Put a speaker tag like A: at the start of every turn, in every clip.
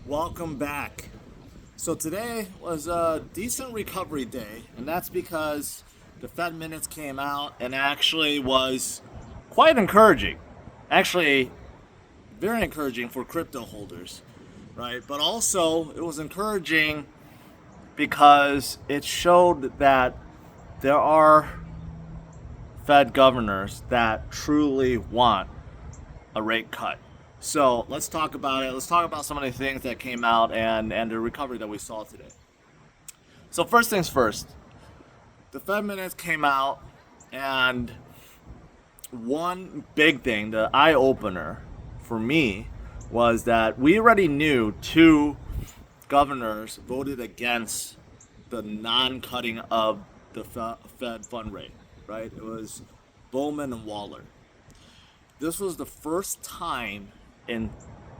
A: Welcome back. So today was a decent recovery day, and that's because the Fed minutes came out and actually was quite encouraging. Actually, very encouraging for crypto holders, right? But also, it was encouraging because it showed that there are Fed governors that truly want a rate cut. So let's talk about it. Let's talk about some of the things that came out and the recovery that we saw today. So first things first, the Fed minutes came out, and one big thing, the eye opener for me, was that we already knew two governors voted against the non-cutting of the Fed fund rate. Right? It was Bowman and Waller. This was the first time in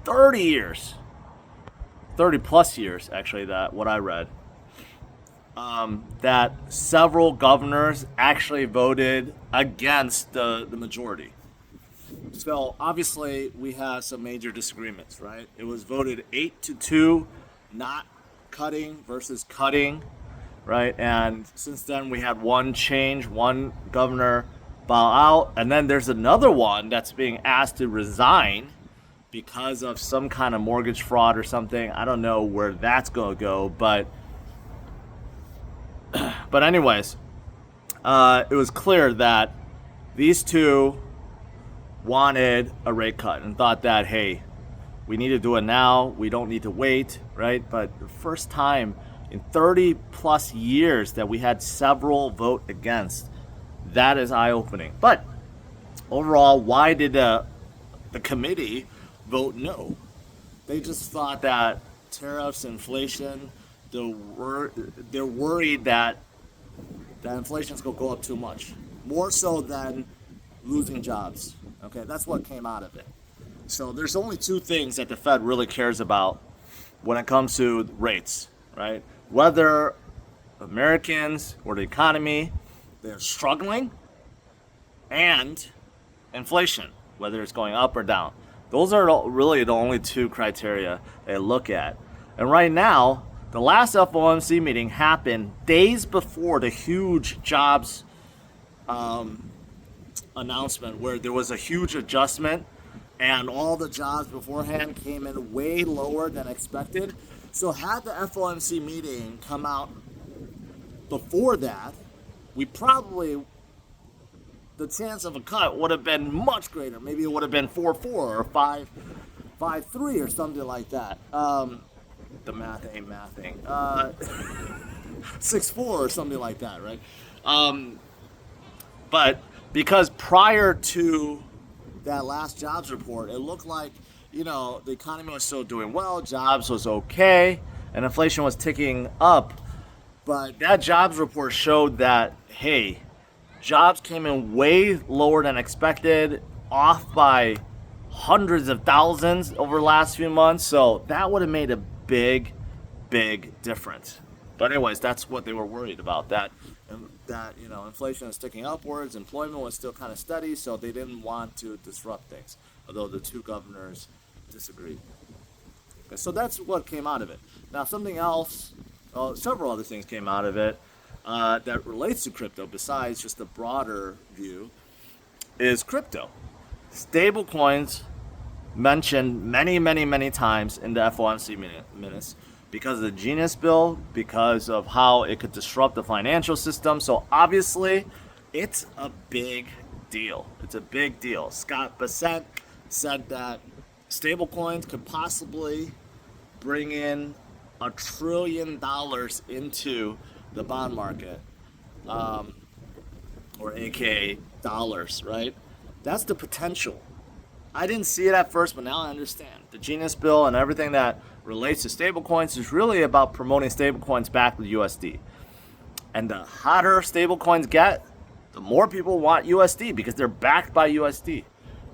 A: 30 years, 30 plus years actually, that what I read, that several governors actually voted against the majority. So obviously we have some major disagreements, right? It was voted 8-2, not cutting versus cutting, right? And since then we had one change, one governor bow out, and then there's another one that's being asked to resign because of some kind of mortgage fraud or something. I don't know where that's going to go, but anyways, it was clear that these two wanted a rate cut and thought that, hey, we need to do it now. We don't need to wait, right? But the first time in 30 plus years that we had several vote against, that is eye-opening. But overall, why did the committee vote no? They just thought that tariffs, inflation, they're worried that inflation is going to go up too much, more so than losing jobs. Okay, that's what came out of it. So there's only two things that the Fed really cares about when it comes to rates, right? Whether Americans or the economy, they're struggling, and inflation, whether it's going up or down. Those are really the only two criteria they look at. And right now, the last FOMC meeting happened days before the huge jobs announcement, where there was a huge adjustment and all the jobs beforehand came in way lower than expected. So had the FOMC meeting come out before that, we probably, the chance of a cut would have been much greater. Maybe it would have been 4-4 or 5-3 or something like that. The math ain't mathing. 6-4 or something like that, right? But because prior to that last jobs report, it looked like, the economy was still doing well, jobs was okay, and inflation was ticking up. But that jobs report showed that, hey, jobs came in way lower than expected, off by hundreds of thousands over the last few months. So that would have made a big, big difference. But anyways, that's what they were worried about, that inflation is ticking upwards, employment was still kind of steady, so they didn't want to disrupt things, although the two governors disagreed. Okay, so that's what came out of it. Now something else, several other things came out of it that relates to crypto besides just the broader view, is crypto. Stable coins mentioned many, many, many times in the FOMC minutes because of the Genius Bill, because of how it could disrupt the financial system. So obviously, it's a big deal. It's a big deal. Scott Bassett said that stablecoins could possibly bring in $1 trillion into the bond market, or AKA dollars, right? That's the potential. I didn't see it at first, but now I understand. The Genius Bill and everything that relates to stablecoins is really about promoting stablecoins back to USD. And the hotter stablecoins get, the more people want USD because they're backed by USD,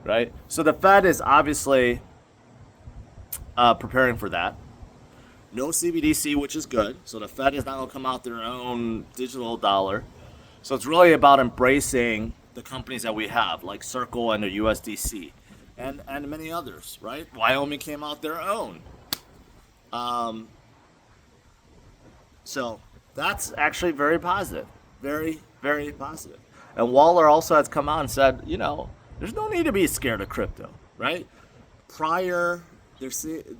A: right? So the Fed is obviously preparing for that. No CBDC, which is good. So the Fed is not going to come out their own digital dollar. So it's really about embracing the companies that we have, like Circle and the USDC, and many others, right? Wyoming came out their own Um, so that's actually very positive. Very, very positive. And Waller also has come out and said, there's no need to be scared of crypto, right? Prior,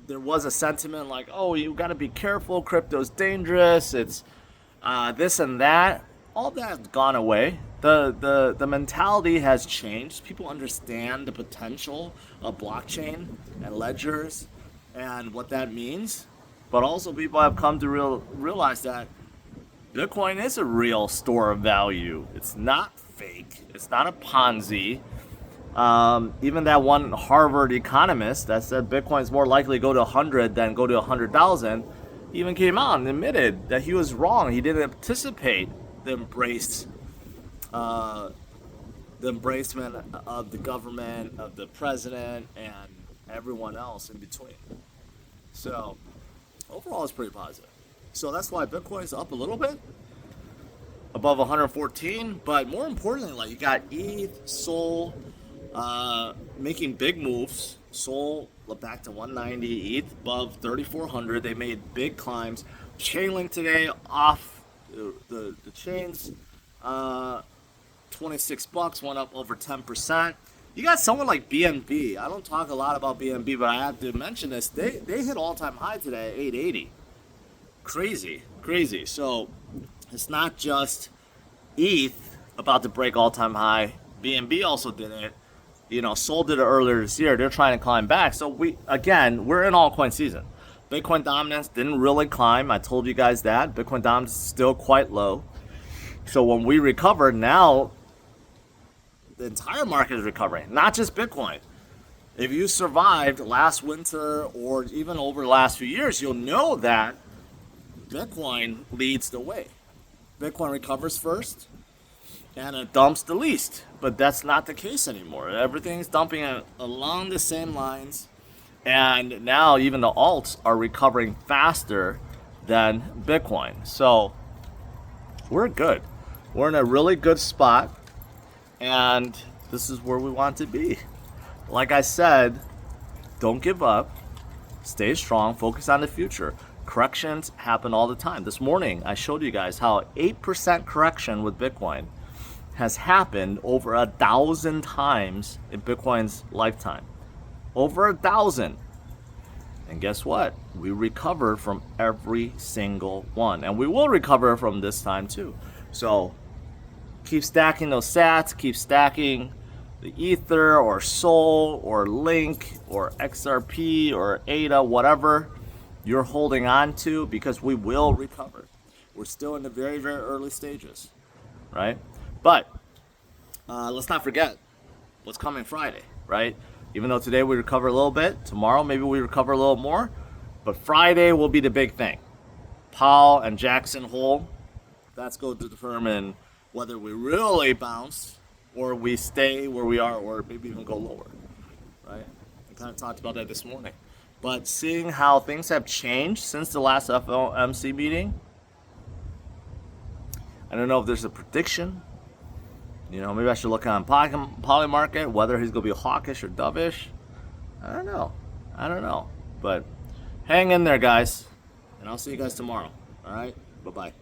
A: there was a sentiment like, oh, you got to be careful, crypto's dangerous, it's this and that. All that's gone away. The mentality has changed. People understand the potential of blockchain and ledgers and what that means. But also people have come to realize that Bitcoin is a real store of value. It's not fake. It's not a Ponzi. Even that one Harvard economist that said Bitcoin is more likely to go to 100 than go to 100,000 even came out and admitted that he was wrong. He didn't anticipate the embracement of the government, of the president, and everyone else in between. So overall, it's pretty positive. So that's why Bitcoin is up a little bit, above 114. But more importantly, like you got ETH, Sol, making big moves. Sol back to 190, ETH above 3,400. They made big climbs. Chainlink today off the chains. $26 went up over 10%. You got someone like BNB. I don't talk a lot about BNB, but I have to mention this. They hit all-time high today at 880. Crazy. So it's not just ETH about to break all-time high. BNB also did it. Sol did it earlier this year. They're trying to climb back. So we're in altcoin season. Bitcoin dominance didn't really climb. I told you guys that. Bitcoin dominance is still quite low. So when we recover, now the entire market is recovering, not just Bitcoin. If you survived last winter or even over the last few years, you'll know that Bitcoin leads the way. Bitcoin recovers first and it dumps the least. But that's not the case anymore. Everything's dumping along the same lines. And now even the alts are recovering faster than Bitcoin. So we're good. We're in a really good spot. And this is where we want to be. Like I said, don't give up. Stay strong. Focus on the future. Corrections happen all the time. This morning, I showed you guys how 8% correction with Bitcoin has happened over 1,000 times in Bitcoin's lifetime. Over 1,000. And guess what? We recovered from every single one. And we will recover from this time too. So keep stacking those sats. Keep stacking the Ether or Sol or Link or XRP or ADA, whatever you're holding on to, because we will recover. We're still in the very, very early stages, right? But let's not forget what's coming Friday, right? Even though today we recover a little bit, tomorrow maybe we recover a little more, but Friday will be the big thing. Powell and Jackson Hole, that's going to determine whether we really bounce or we stay where we are or maybe even go lower, right? I kind of talked about that this morning. But seeing how things have changed since the last FOMC meeting, I don't know if there's a prediction. Maybe I should look on Polymarket, whether he's going to be hawkish or dovish. I don't know. But hang in there, guys. And I'll see you guys tomorrow. All right? Bye-bye.